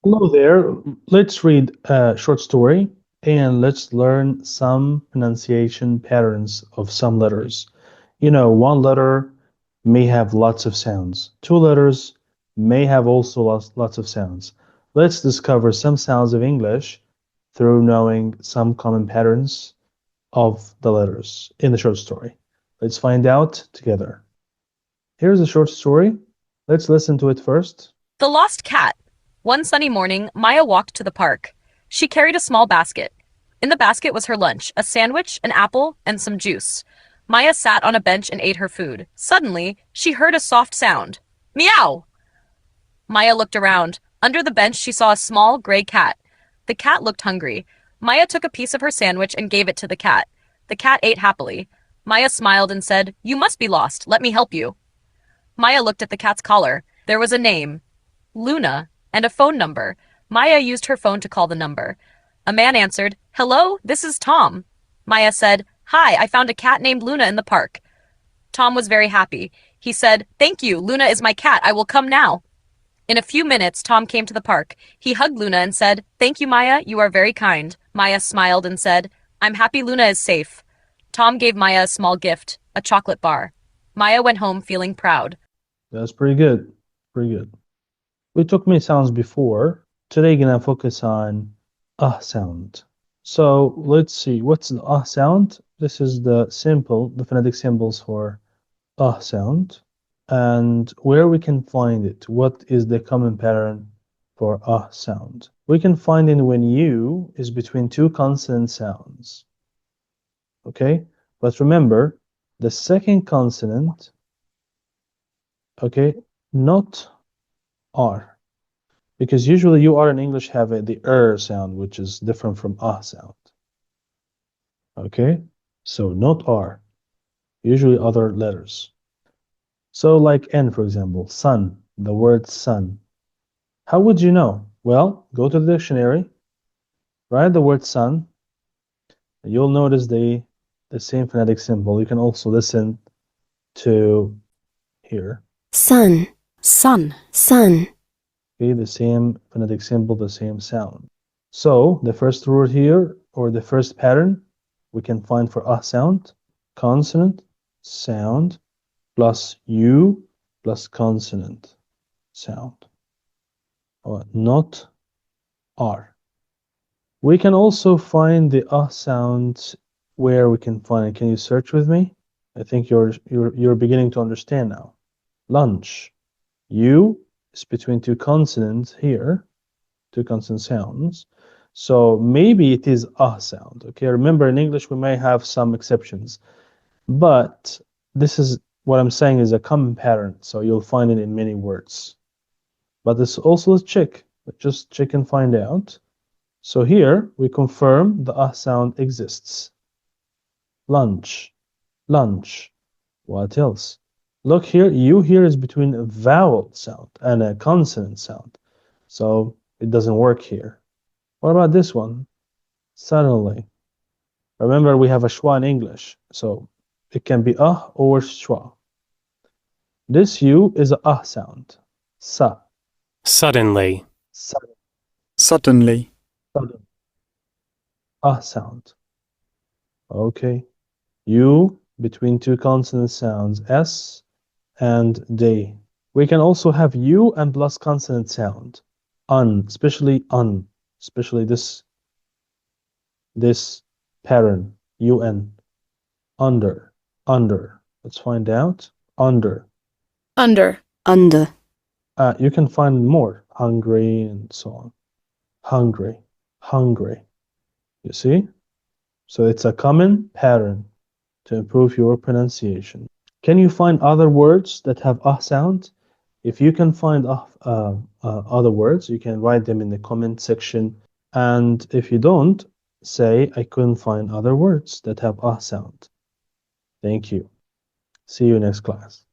Hello there. Let's read a short story and let's learn some pronunciation patterns of some letters. You know, one letter may have lots of sounds. Two letters may have also lots of sounds. Let's discover some sounds of English through knowing some common patterns of the letters in the short story. Let's find out together. Here's a short story. Let's listen to it first. The Lost Cat. One sunny morning, Maya walked to the park. She carried a small basket. In the basket was her lunch, a sandwich, an apple, and some juice. Maya sat on a bench and ate her food. Suddenly, she heard a soft sound. Meow! Maya looked around. Under the bench, she saw a small, gray cat. The cat looked hungry. Maya took a piece of her sandwich and gave it to the cat. The cat ate happily. Maya smiled and said, "You must be lost. Let me help you." Maya looked at the cat's collar. There was a name, Luna, and a phone number. Maya used her phone to call the number. A man answered, "Hello, this is Tom." Maya said, "Hi, I found a cat named Luna in the park." Tom was very happy. He said, "Thank you, Luna is my cat. I will come now." In a few minutes, Tom came to the park. He hugged Luna and said, "Thank you, Maya. You are very kind." Maya smiled and said, "I'm happy Luna is safe." Tom gave Maya a small gift, a chocolate bar. Maya went home feeling proud. That's pretty good. Pretty good. We took many sounds before. Today, gonna focus on sound. So let's see, what's the sound? This is the phonetic symbols for sound, and where we can find it. What is the common pattern for sound? We can find it when U is between two consonant sounds. Okay, but remember the second consonant. Okay, not R, because usually you are in English have the sound, which is different from sound. Okay, so not R, usually other letters. So like N, for example, sun, the word sun. How would you know? Well, go to the dictionary, write the word sun, and you'll notice the same phonetic symbol. You can also listen to here. Sun, sun, sun. Okay, the same phonetic symbol, the same sound. So the first word here, or the first pattern, we can find for sound, consonant, sound, plus U, plus consonant, sound, or not R. We can also find the sound where we can find it. Can you search with me? I think you're beginning to understand now. Lunch, U is between two consonants here, two consonant sounds. So maybe it is sound. Okay, remember in English we may have some exceptions, but this is what I'm saying is a common pattern. So you'll find it in many words. But this also let's check. Let's just check and find out. So here we confirm the sound exists. Lunch, lunch. What else? Look here, U here is between a vowel sound and a consonant sound. So it doesn't work here. What about this one? Suddenly. Remember, we have a schwa in English, so it can be or schwa. This U is a sound. Sa. Suddenly. Sudden. Suddenly. Sudden. Sound. Okay. U between two consonant sounds, S and day. We can also have U and plus consonant sound. Especially this pattern, UN. Under. Let's find out. Under. Under. You can find more. Hungry and so on. Hungry. You see? So it's a common pattern to improve your pronunciation. Can you find other words that have sound? If you can find other words, you can write them in the comment section. And if you don't, say, I couldn't find other words that have sound. Thank you. See you next class.